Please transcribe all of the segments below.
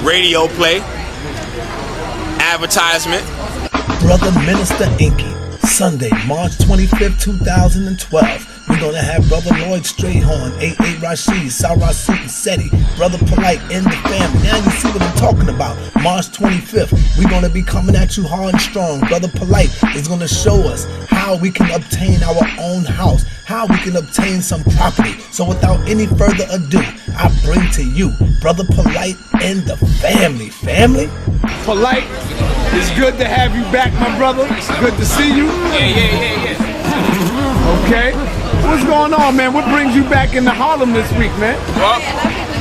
radio play, advertisement. Brother Minister Inky, Sunday, March 25th, 2012. We're gonna have Brother Lloyd Strayhorn, A.A. Rashid, Sarah Suit Seti, Brother Polite, and the family. Now you see what I'm talking about. March 25th, we're gonna be coming at you hard and strong. Brother Polite is gonna show us how we can obtain our own house, how we can obtain some property. So without any further ado, I bring to you Brother Polite and the family. Family? Polite, it's good to have you back, my brother. It's good to see you. Yeah. Okay. What's going on, man? What brings you back into Harlem this week, man? Well,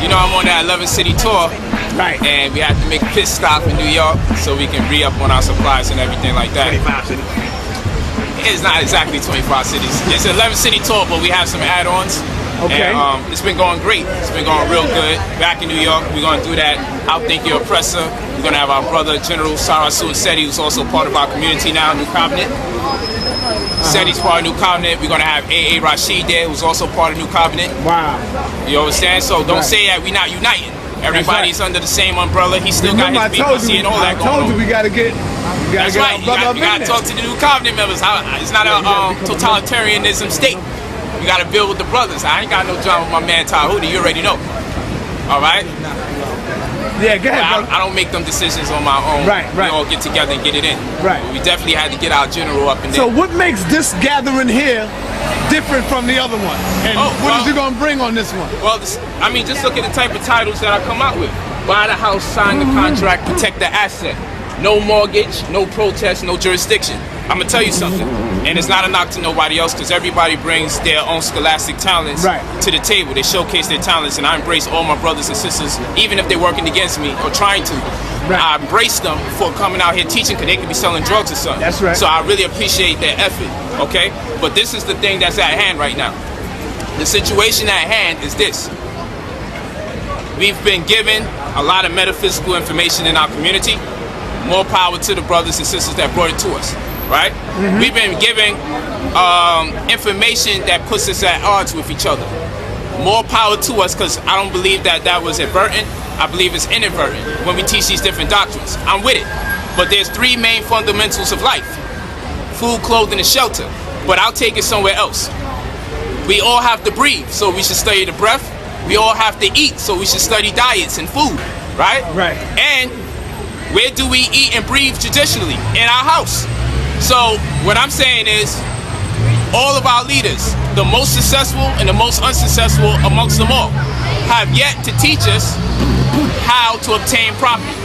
you know I'm on that 11 city tour. Right. And we have to make a pit stop in New York so we can re-up on our supplies and everything like that. 25 cities. It's not exactly 25 cities. It's an 11 city tour, but we have some add-ons. Okay. And it's been going great. It's been going real good. Back in New York, we're going to do that. Outthink Your Oppressor. We're going to have our brother, General Sarah Seti, who's also part of our community now, New Covenant. Seti's part of New Covenant. We're going to have A.A. Rashid there, who's also part of New Covenant. Wow. You understand? So don't say that we're not uniting. Everybody's under the same umbrella. He still got his people and all that going on. I told you we got to get That's right. You got to talk to the New Covenant members. It's not a totalitarianism state. You got to build with the brothers. I ain't got no drama with my man Tahuti. You already know. All right? Yeah, go ahead, I don't make them decisions on my own. Right. We all get together and get it in. Right. But we definitely had to get our general up in there. So what makes this gathering here different from the other one? And what is you going to bring on this one? Well, just look at the type of titles that I come out with. Buy the house, sign the contract, protect the asset. No mortgage, no protest, no jurisdiction. I'm going to tell you something. And it's not a knock to nobody else because everybody brings their own scholastic talents to the table. They showcase their talents, and I embrace all my brothers and sisters, even if they're working against me or trying to. I embrace them for coming out here teaching because they could be selling drugs or something. That's right. So I really appreciate their effort, okay? But this is the thing that's at hand right now. The situation at hand is this. We've been given a lot of metaphysical information in our community. More power to the brothers and sisters that brought it to us. Right? We've been giving information that puts us at odds with each other. More power to us because I don't believe that was advertent. I believe it's inadvertent when we teach these different doctrines. I'm with it. But there's three main fundamentals of life. Food, clothing, and shelter. But I'll take it somewhere else. We all have to breathe, so we should study the breath. We all have to eat, so we should study diets and food. Right? Right. And where do we eat and breathe traditionally? In our house. So what I'm saying is all of our leaders, the most successful and the most unsuccessful amongst them all, have yet to teach us how to obtain property.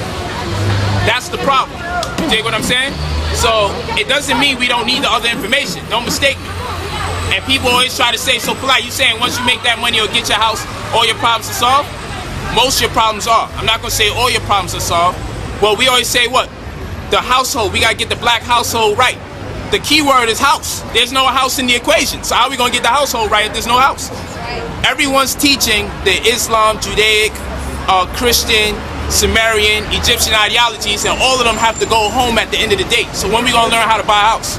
That's the problem. You dig what I'm saying? So it doesn't mean we don't need the other information. Don't mistake me. And people always try to say, so Polite, you saying once you make that money or get your house, all your problems are solved? Most of your problems are. I'm not going to say all your problems are solved. Well, we always say what? The household, we gotta get the black household right. The key word is house. There's no house in the equation. So how are we gonna get the household right if there's no house? Everyone's teaching the Islam, Judaic, Christian, Sumerian, Egyptian ideologies, and all of them have to go home at the end of the day. So when are we gonna learn how to buy a house?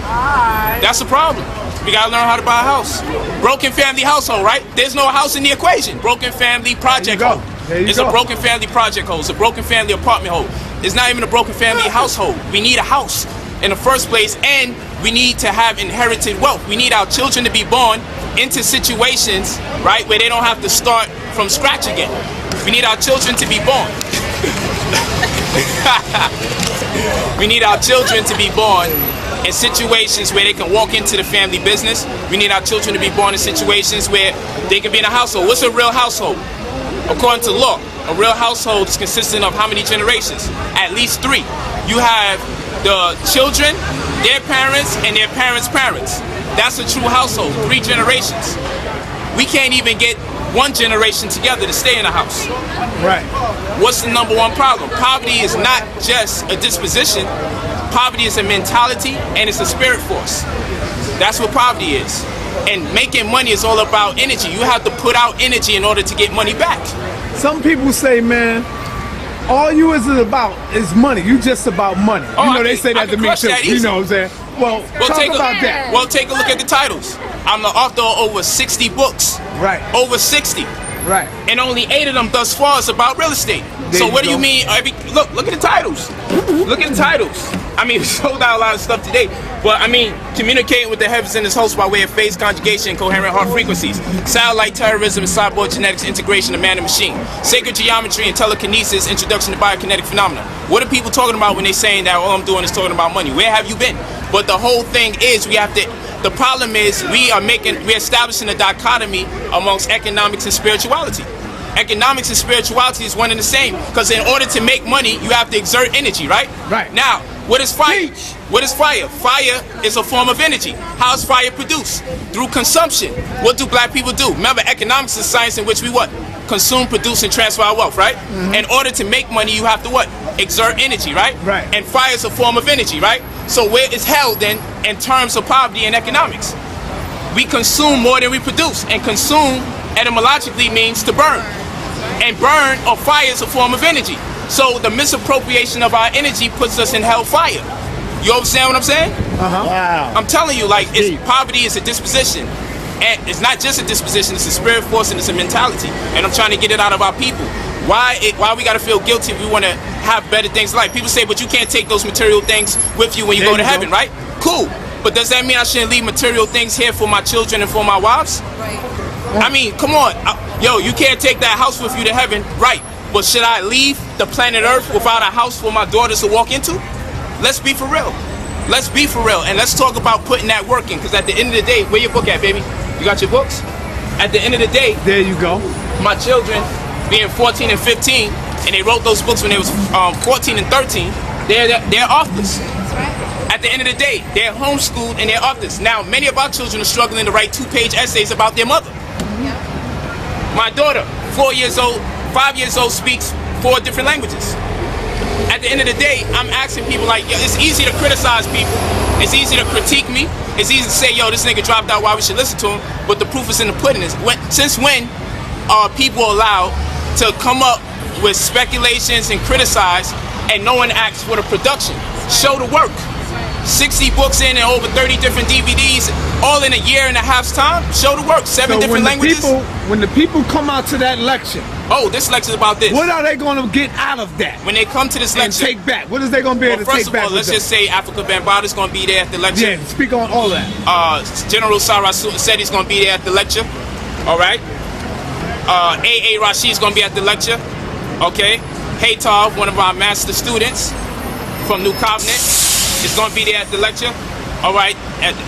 That's the problem. We gotta learn how to buy a house. Broken family household, right? There's no house in the equation. Broken family project home. It's a broken family project home. It's a broken family apartment home. It's not even a broken family household. We need a house in the first place, and we need to have inherited wealth. We need our children to be born into situations, right, where they don't have to start from scratch again. We need our children to be born. We need our children to be born in situations where they can walk into the family business. We need our children to be born in situations where they can be in a household. What's a real household? According to law, a real household is consisting of how many generations? At least 3. You have the children, their parents, and their parents' parents. That's a true household, 3 generations. We can't even get 1 generation together to stay in a house. Right. What's the number 1 problem? Poverty is not just a disposition. Poverty is a mentality, and it's a spirit force. That's what poverty is. And making money is all about energy. You have to put out energy in order to get money back. Some people say, man, all you is about is money. You just about money. You know, they say that to me too. You know what I'm saying? Well, talk about that. Well, take a look at the titles. I'm the author of over 60 books. Right. Over 60. Right. And only 8 of them thus far is about real estate. So what do you mean? Look at the titles. Look at the titles. I mean, we sold out a lot of stuff today. But I mean, communicating with the heavens and his host by way of phase conjugation and coherent heart frequencies. Satellite terrorism and cyborg genetics integration of man and machine. Sacred geometry and telekinesis, introduction to biokinetic phenomena. What are people talking about when they saying that all I'm doing is talking about money? Where have you been? But the whole thing is the problem is we're establishing a dichotomy amongst economics and spirituality. Economics and spirituality is one and the same, because in order to make money, you have to exert energy, right? Right. Now, what is fire? Teach. What is fire? Fire is a form of energy. How is fire produced? Through consumption. What do black people do? Remember, economics is science in which we what? Consume, produce, and transfer our wealth, right? Mm-hmm. In order to make money, you have to what? Exert energy, right? Right. And fire is a form of energy, right? So where is hell then in terms of poverty and economics? We consume more than we produce, and consume etymologically means to burn. And burn or fire is a form of energy. So the misappropriation of our energy puts us in hellfire. You understand what I'm saying? Uh-huh. Wow. I'm telling you, like, poverty is a disposition. And it's not just a disposition, it's a spirit force and it's a mentality. And I'm trying to get it out of our people. Why we gotta feel guilty if we wanna have better things in life? People say, but you can't take those material things with you when you go to heaven, right? Cool. But does that mean I shouldn't leave material things here for my children and for my wives? Right. I mean, come on. Yo, you can't take that house with you to heaven, right? But should I leave the planet Earth without a house for my daughters to walk into? Let's be for real. Let's be for real. And let's talk about putting that work in. Because at the end of the day, where your book at, baby? You got your books? At the end of the day, there you go. My children, being 14 and 15, and they wrote those books when they was 14 and 13, they're off this. That's right. At the end of the day, they're homeschooled and they're off this. Now, many of our children are struggling to write 2-page essays about their mother. Yeah. My daughter, 5 years old, speaks 4 different languages. At the end of the day, I'm asking people like, yo, it's easy to criticize people. It's easy to critique me. It's easy to say, yo, this nigga dropped out, why we should listen to him. But the proof is in the pudding. Since when are people allowed to come up with speculations and criticize and no one asks for the production? Show the work. 60 books in and over 30 different DVDs, all in a year and a half's time. Show the work. 7 different languages. When the people come out to that lecture, this lecture is about this. What are they going to get out of that? When they come to this lecture, and take back. What is they going to be able to take back? First of all, let's just say Africa Bambaataa is going to be there at the lecture. Yeah, speak on all that. General Sarah said he's going to be there at the lecture. All right. A.A. Rashid is going to be at the lecture. Okay. Haytav, one of our master students from New Covenant, is going to be there at the lecture. All right.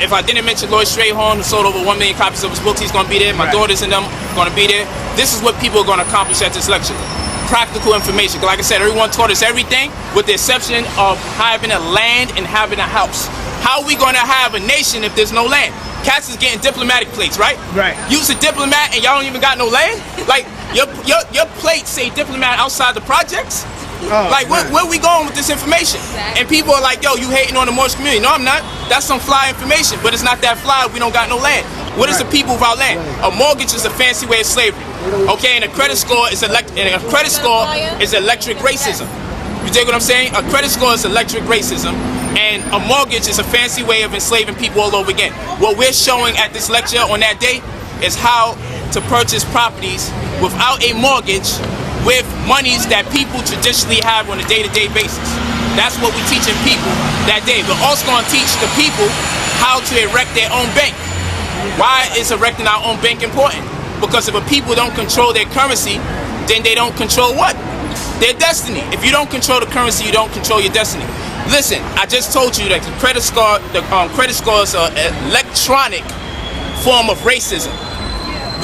If I didn't mention Lloyd Strayhorn, who sold over 1 million copies of his books, he's going to be there. My daughters and them going to be there. This is what people are going to accomplish at this lecture. Practical information. Like I said, everyone taught us everything with the exception of having a land and having a house. How are we going to have a nation if there's no land? Cats is getting diplomatic plates, right? Right. You's a diplomat and y'all don't even got no land? Like, your plates say diplomat outside the projects? Where are we going with this information? Exactly. And people are like, yo, you hating on the Moorish community. No, I'm not. That's some fly information, but it's not that fly if we don't got no land. What is the people without land? A mortgage is a fancy way of slavery. Okay, and a credit score is electric racism. You dig what I'm saying? A credit score is electric racism, and a mortgage is a fancy way of enslaving people all over again. What we're showing at this lecture on that day is how to purchase properties without a mortgage with monies that people traditionally have on a day-to-day basis. That's what we're teaching people that day. We're also going to teach the people how to erect their own bank. Why is erecting our own bank important? Because if a people don't control their currency, then they don't control what? Their destiny. If you don't control the currency, you don't control your destiny. Listen, I just told you that the credit score is an electronic form of racism.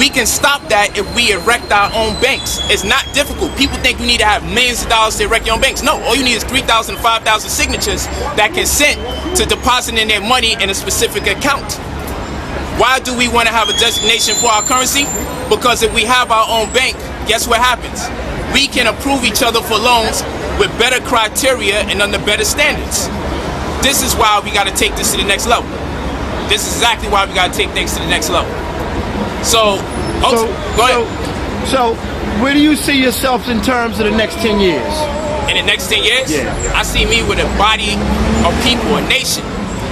We can stop that if we erect our own banks. It's not difficult. People think you need to have millions of dollars to erect your own banks. No, all you need is 3,000 to 5,000 signatures that consent to depositing their money in a specific account. Why do we want to have a designation for our currency? Because if we have our own bank, guess what happens? We can approve each other for loans with better criteria and under better standards. This is why we got to take this to the next level. This is exactly why we got to take things to the next level. So go ahead. So, where do you see yourself in terms of the next 10 years? In the next 10 years? Yeah. I see me with a body of people, a nation,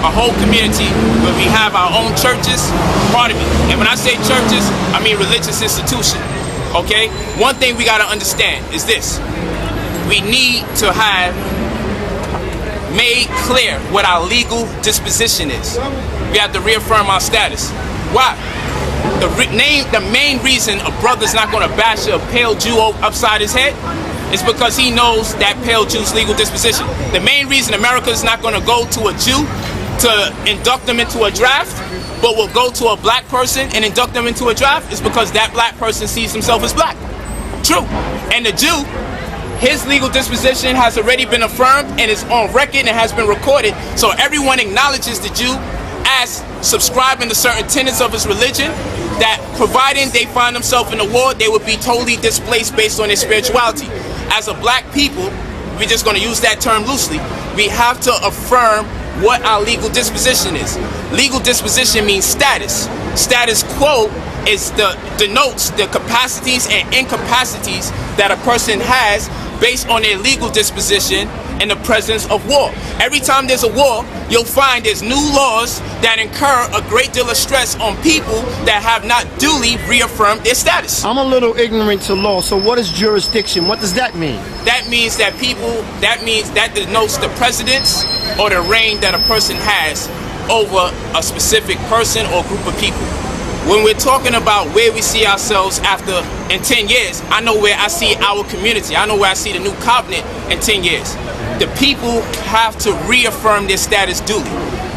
a whole community where we have our own churches, part of it. And when I say churches, I mean religious institution. Okay? One thing we gotta understand is this. We need to have made clear what our legal disposition is. We have to reaffirm our status. Why? The main reason a brother's not gonna bash a pale Jew upside his head is because he knows that pale Jew's legal disposition. The main reason America is not gonna go to a Jew to induct them into a draft, but will go to a black person and induct them into a draft is because that black person sees himself as black. True. And the Jew, his legal disposition has already been affirmed and is on record and has been recorded, so everyone acknowledges the Jew as subscribing to certain tenets of his religion, that providing they find themselves in a war, they would be totally displaced based on their spirituality. As a black people, we're just going to use that term loosely, we have to affirm what our legal disposition is. Legal disposition means status. Status quo denotes the capacities and incapacities that a person has based on their legal disposition in the presence of war. Every time there's a war, you'll find there's new laws that incur a great deal of stress on people that have not duly reaffirmed their status. I'm a little ignorant to law, so what is jurisdiction? What does that mean? That means that that denotes the precedence or the reign that a person has over a specific person or group of people. When we're talking about where we see ourselves in 10 years, I know where I see our community. I know where I see the new covenant in 10 years. The people have to reaffirm their status duly.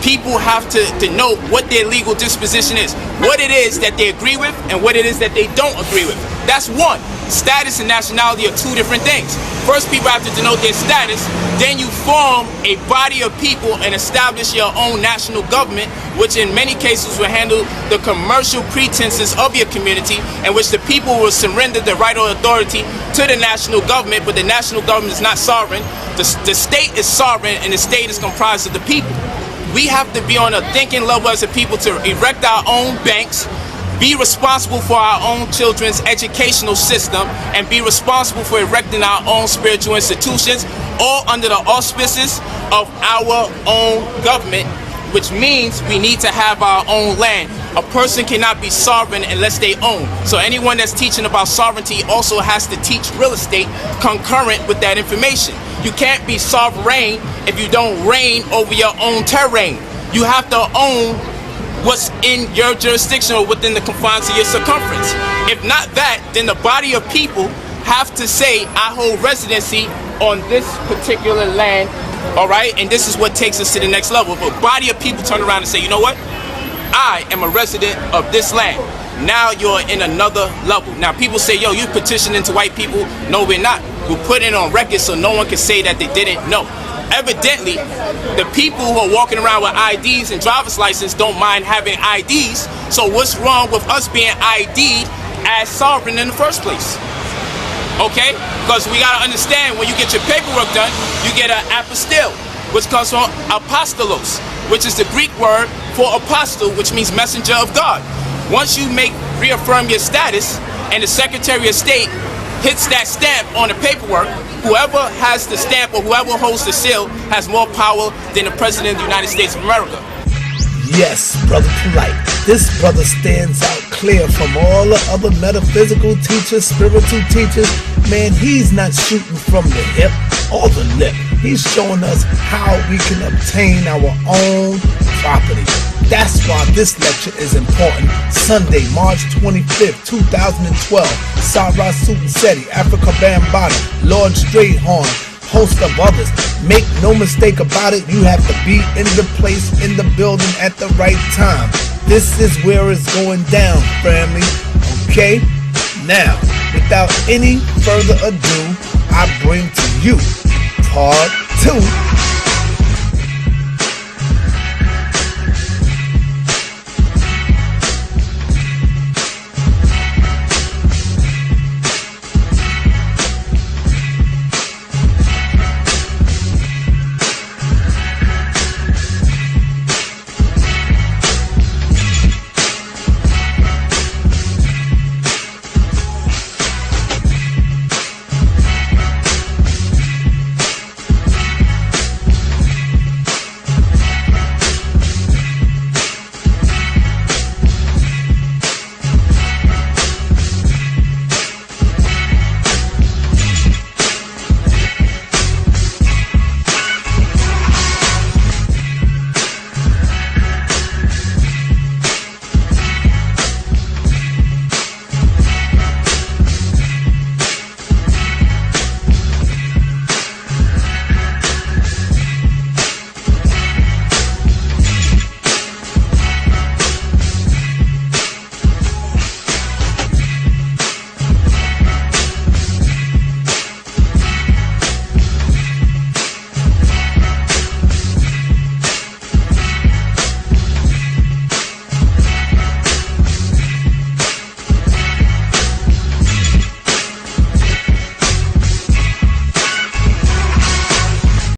People have to denote what their legal disposition is, what it is that they agree with and what it is that they don't agree with. That's one. Status and nationality are two different things. First, people have to denote their status, then you form a body of people and establish your own national government, which in many cases will handle the commercial pretenses of your community, in which the people will surrender the right or authority to the national government, but the national government is not sovereign. The state is sovereign, and the state is comprised of the people. We have to be on a thinking level as a people to erect our own banks, be responsible for our own children's educational system, and be responsible for erecting our own spiritual institutions, all under the auspices of our own government, which means we need to have our own land. A person cannot be sovereign unless they own. So anyone that's teaching about sovereignty also has to teach real estate concurrent with that information. You can't be sovereign if you don't reign over your own terrain. You have to own what's in your jurisdiction or within the confines of your circumference. If not that, then the body of people have to say, I hold residency on this particular land, all right? And this is what takes us to the next level. But a body of people turn around and say, you know what? I am a resident of this land. Now you're in another level. Now people say, yo, you petitioning to white people. No, we're not. We're putting it on record so no one can say that they didn't know. Evidently, the people who are walking around with IDs and driver's license don't mind having IDs. So what's wrong with us being ID'd as sovereign in the first place? Okay? Because we gotta understand, when you get your paperwork done, you get an apostille, which comes from apostolos, which is the Greek word for apostle, which means messenger of God. Once you reaffirm your status, and the Secretary of State hits that stamp on the paperwork, whoever has the stamp or whoever holds the seal has more power than the President of the United States of America. Yes, Brother Polite, this brother stands out clear from all the other metaphysical teachers, spiritual teachers. Man, he's not shooting from the hip or the lip. He's showing us how we can obtain our own property. That's why this lecture is important. Sunday, March 25th, 2012. Sarah Seti, Africa Bambaataa, Lord Strayhorn, host of others. Make no mistake about it, you have to be in the place, in the building at the right time. This is where it's going down, family. Okay? Now, without any further ado, I bring to you part 2